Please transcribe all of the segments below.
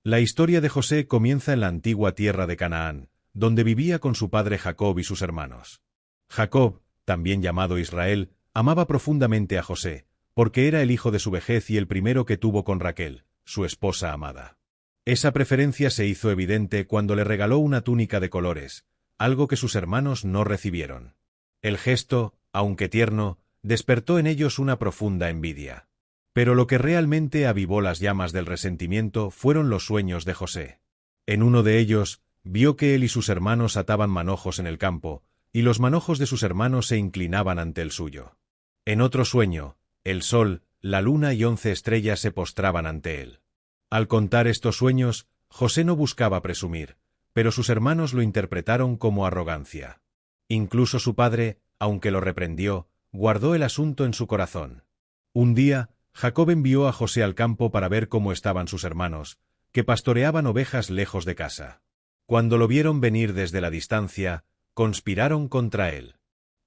La historia de José comienza en la antigua tierra de Canaán, donde vivía con su padre Jacob y sus hermanos. Jacob, también llamado Israel, amaba profundamente a José, porque era el hijo de su vejez y el primero que tuvo con Raquel, su esposa amada. Esa preferencia se hizo evidente cuando le regaló una túnica de colores, algo que sus hermanos no recibieron. El gesto, aunque tierno, despertó en ellos una profunda envidia. Pero lo que realmente avivó las llamas del resentimiento fueron los sueños de José. En uno de ellos, vio que él y sus hermanos ataban manojos en el campo, y los manojos de sus hermanos se inclinaban ante el suyo. En otro sueño, el sol, la luna y 11 estrellas se postraban ante él. Al contar estos sueños, José no buscaba presumir, pero sus hermanos lo interpretaron como arrogancia. Incluso su padre, aunque lo reprendió, guardó el asunto en su corazón. Un día, Jacob envió a José al campo para ver cómo estaban sus hermanos, que pastoreaban ovejas lejos de casa. Cuando lo vieron venir desde la distancia, conspiraron contra él.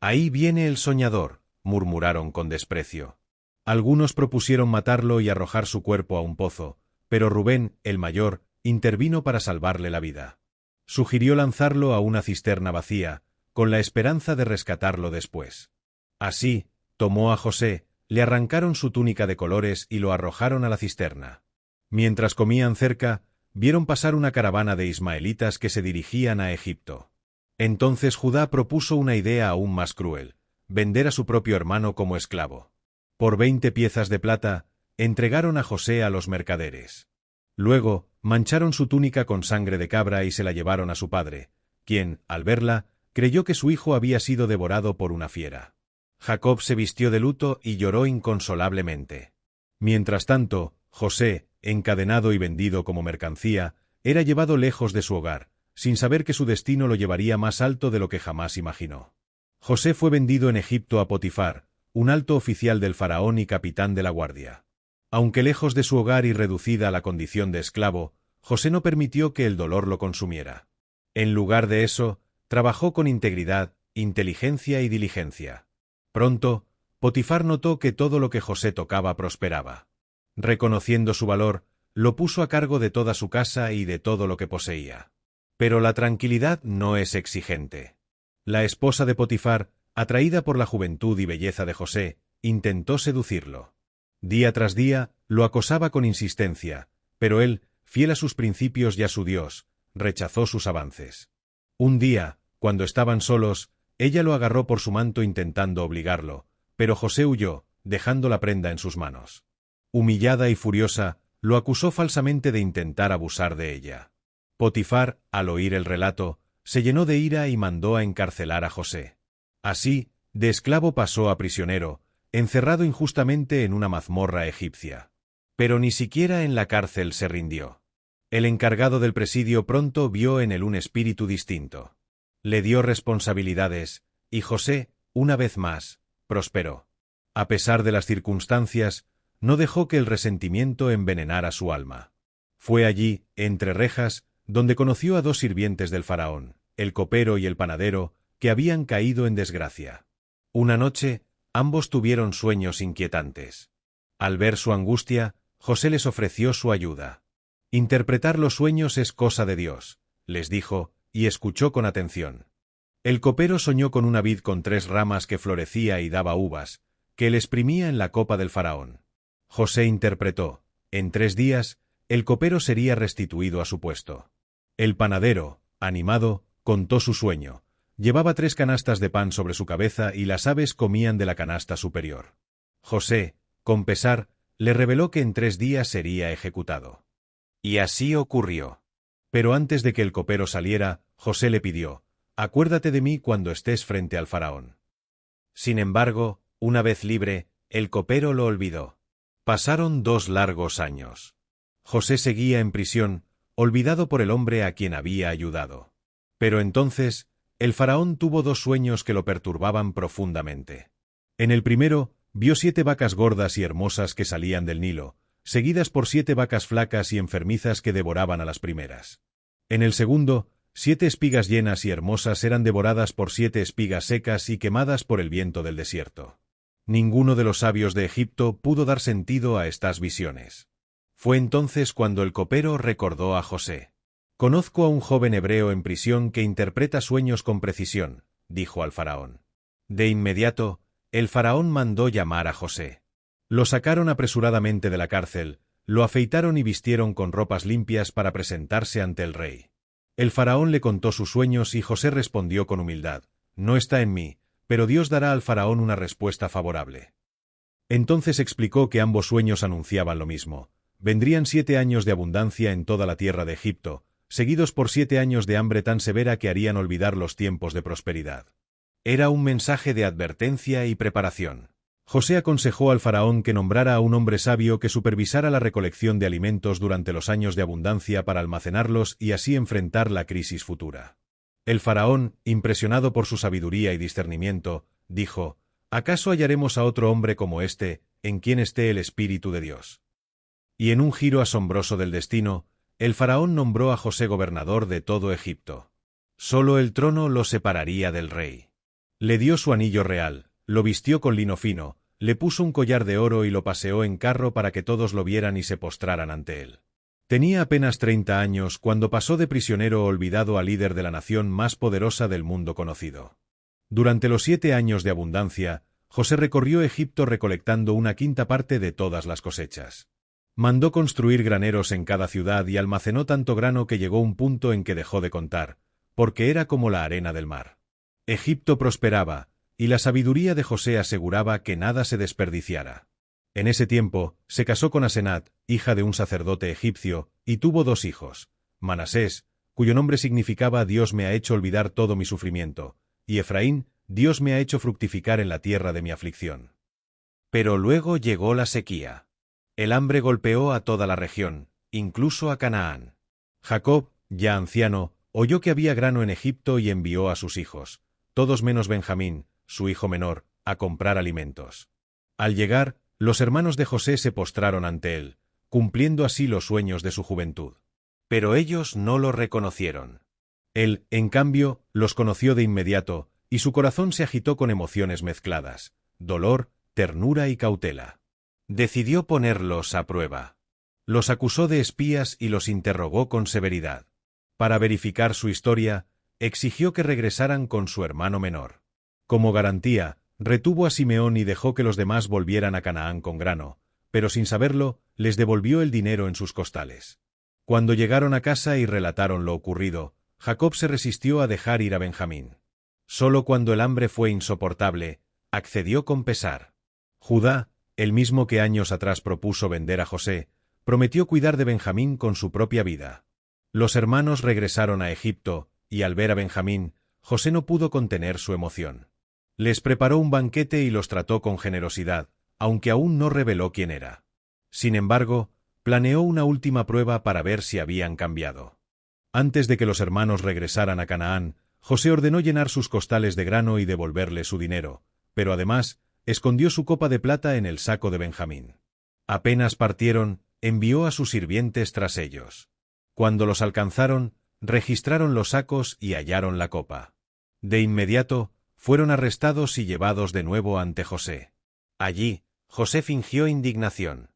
«Ahí viene el soñador», murmuraron con desprecio. Algunos propusieron matarlo y arrojar su cuerpo a un pozo, pero Rubén, el mayor, intervino para salvarle la vida. Sugirió lanzarlo a una cisterna vacía, con la esperanza de rescatarlo después. Así, tomó a José, le arrancaron su túnica de colores y lo arrojaron a la cisterna. Mientras comían cerca, vieron pasar una caravana de ismaelitas que se dirigían a Egipto. Entonces Judá propuso una idea aún más cruel: vender a su propio hermano como esclavo. Por 20 piezas de plata, entregaron a José a los mercaderes. Luego, mancharon su túnica con sangre de cabra y se la llevaron a su padre, quien, al verla, creyó que su hijo había sido devorado por una fiera. Jacob se vistió de luto y lloró inconsolablemente. Mientras tanto, José, encadenado y vendido como mercancía, era llevado lejos de su hogar, sin saber que su destino lo llevaría más alto de lo que jamás imaginó. José fue vendido en Egipto a Potifar, un alto oficial del faraón y capitán de la guardia. Aunque lejos de su hogar y reducida a la condición de esclavo, José no permitió que el dolor lo consumiera. En lugar de eso, trabajó con integridad, inteligencia y diligencia. Pronto, Potifar notó que todo lo que José tocaba prosperaba. Reconociendo su valor, lo puso a cargo de toda su casa y de todo lo que poseía. Pero la tranquilidad no es exigente. La esposa de Potifar, atraída por la juventud y belleza de José, intentó seducirlo. Día tras día, lo acosaba con insistencia, pero él, fiel a sus principios y a su Dios, rechazó sus avances. Un día, cuando estaban solos, ella lo agarró por su manto intentando obligarlo, pero José huyó, dejando la prenda en sus manos. Humillada y furiosa, lo acusó falsamente de intentar abusar de ella. Potifar, al oír el relato, se llenó de ira y mandó a encarcelar a José. Así, de esclavo pasó a prisionero, encerrado injustamente en una mazmorra egipcia. Pero ni siquiera en la cárcel se rindió. El encargado del presidio pronto vio en él un espíritu distinto. Le dio responsabilidades, y José, una vez más, prosperó. A pesar de las circunstancias, no dejó que el resentimiento envenenara su alma. Fue allí, entre rejas, donde conoció a 2 sirvientes del faraón, el copero y el panadero, que habían caído en desgracia. Una noche, ambos tuvieron sueños inquietantes. Al ver su angustia, José les ofreció su ayuda. «Interpretar los sueños es cosa de Dios», les dijo, y escuchó con atención. El copero soñó con una vid con 3 ramas que florecía y daba uvas, que él exprimía en la copa del faraón. José interpretó: en 3 días, el copero sería restituido a su puesto. El panadero, animado, contó su sueño. Llevaba 3 canastas de pan sobre su cabeza y las aves comían de la canasta superior. José, con pesar, le reveló que en 3 días sería ejecutado. Y así ocurrió. Pero antes de que el copero saliera, José le pidió: «Acuérdate de mí cuando estés frente al faraón». Sin embargo, una vez libre, el copero lo olvidó. Pasaron 2 largos años. José seguía en prisión, olvidado por el hombre a quien había ayudado. Pero entonces, el faraón tuvo 2 sueños que lo perturbaban profundamente. En el primero, vio 7 vacas gordas y hermosas que salían del Nilo, seguidas por 7 vacas flacas y enfermizas que devoraban a las primeras. En el segundo, 7 espigas llenas y hermosas eran devoradas por 7 espigas secas y quemadas por el viento del desierto. Ninguno de los sabios de Egipto pudo dar sentido a estas visiones. Fue entonces cuando el copero recordó a José. «Conozco a un joven hebreo en prisión que interpreta sueños con precisión», dijo al faraón. De inmediato, el faraón mandó llamar a José. Lo sacaron apresuradamente de la cárcel, lo afeitaron y vistieron con ropas limpias para presentarse ante el rey. El faraón le contó sus sueños y José respondió con humildad: «No está en mí, pero Dios dará al faraón una respuesta favorable». Entonces explicó que ambos sueños anunciaban lo mismo. Vendrían 7 años de abundancia en toda la tierra de Egipto, seguidos por 7 años de hambre tan severa que harían olvidar los tiempos de prosperidad. Era un mensaje de advertencia y preparación. José aconsejó al faraón que nombrara a un hombre sabio que supervisara la recolección de alimentos durante los años de abundancia para almacenarlos y así enfrentar la crisis futura. El faraón, impresionado por su sabiduría y discernimiento, dijo: «¿Acaso hallaremos a otro hombre como este, en quien esté el Espíritu de Dios?». Y en un giro asombroso del destino, el faraón nombró a José gobernador de todo Egipto. Solo el trono lo separaría del rey. Le dio su anillo real, lo vistió con lino fino, le puso un collar de oro y lo paseó en carro para que todos lo vieran y se postraran ante él. Tenía apenas 30 años cuando pasó de prisionero olvidado a líder de la nación más poderosa del mundo conocido. Durante los 7 años de abundancia, José recorrió Egipto recolectando una quinta parte de todas las cosechas. Mandó construir graneros en cada ciudad y almacenó tanto grano que llegó un punto en que dejó de contar, porque era como la arena del mar. Egipto prosperaba, y la sabiduría de José aseguraba que nada se desperdiciara. En ese tiempo, se casó con Asenat, hija de un sacerdote egipcio, y tuvo 2 hijos: Manasés, cuyo nombre significaba «Dios me ha hecho olvidar todo mi sufrimiento», y Efraín, «Dios me ha hecho fructificar en la tierra de mi aflicción». Pero luego llegó la sequía. El hambre golpeó a toda la región, incluso a Canaán. Jacob, ya anciano, oyó que había grano en Egipto y envió a sus hijos, todos menos Benjamín, su hijo menor, a comprar alimentos. Al llegar, los hermanos de José se postraron ante él, cumpliendo así los sueños de su juventud. Pero ellos no lo reconocieron. Él, en cambio, los conoció de inmediato, y su corazón se agitó con emociones mezcladas: dolor, ternura y cautela. Decidió ponerlos a prueba. Los acusó de espías y los interrogó con severidad. Para verificar su historia, exigió que regresaran con su hermano menor. Como garantía, retuvo a Simeón y dejó que los demás volvieran a Canaán con grano, pero sin saberlo, les devolvió el dinero en sus costales. Cuando llegaron a casa y relataron lo ocurrido, Jacob se resistió a dejar ir a Benjamín. Solo cuando el hambre fue insoportable, accedió con pesar. Judá, el mismo que años atrás propuso vender a José, prometió cuidar de Benjamín con su propia vida. Los hermanos regresaron a Egipto, y al ver a Benjamín, José no pudo contener su emoción. Les preparó un banquete y los trató con generosidad, aunque aún no reveló quién era. Sin embargo, planeó una última prueba para ver si habían cambiado. Antes de que los hermanos regresaran a Canaán, José ordenó llenar sus costales de grano y devolverle su dinero, pero además, escondió su copa de plata en el saco de Benjamín. Apenas partieron, envió a sus sirvientes tras ellos. Cuando los alcanzaron, registraron los sacos y hallaron la copa. De inmediato, fueron arrestados y llevados de nuevo ante José. Allí, José fingió indignación.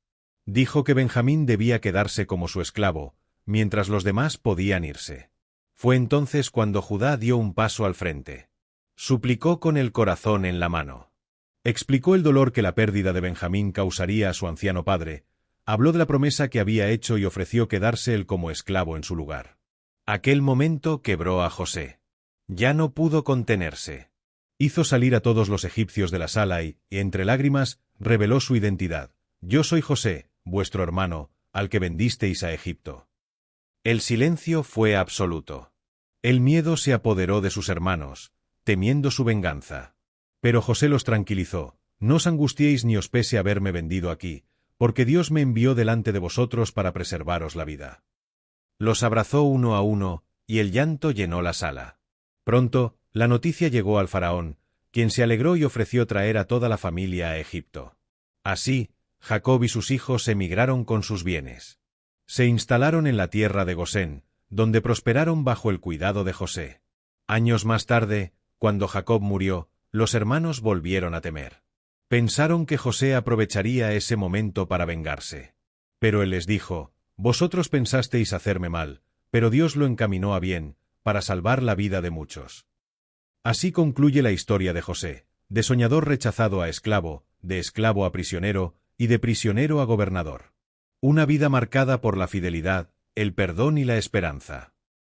Dijo que Benjamín debía quedarse como su esclavo, mientras los demás podían irse. Fue entonces cuando Judá dio un paso al frente. Suplicó con el corazón en la mano. Explicó el dolor que la pérdida de Benjamín causaría a su anciano padre, habló de la promesa que había hecho y ofreció quedarse él como esclavo en su lugar. Aquel momento quebró a José. Ya no pudo contenerse. Hizo salir a todos los egipcios de la sala y, entre lágrimas, reveló su identidad: «Yo soy José, vuestro hermano, al que vendisteis a Egipto». El silencio fue absoluto. El miedo se apoderó de sus hermanos, temiendo su venganza. Pero José los tranquilizó: «No os angustiéis ni os pese haberme vendido aquí, porque Dios me envió delante de vosotros para preservaros la vida». Los abrazó uno a uno, y el llanto llenó la sala. Pronto, la noticia llegó al faraón, quien se alegró y ofreció traer a toda la familia a Egipto. Así, Jacob y sus hijos emigraron con sus bienes. Se instalaron en la tierra de Gosén, donde prosperaron bajo el cuidado de José. Años más tarde, cuando Jacob murió, los hermanos volvieron a temer. Pensaron que José aprovecharía ese momento para vengarse. Pero él les dijo: Vosotros pensasteis hacerme mal, pero Dios lo encaminó a bien, para salvar la vida de muchos. Así concluye la historia de José, de soñador rechazado a esclavo, de esclavo a prisionero, y de prisionero a gobernador. Una vida marcada por la fidelidad, el perdón y la esperanza.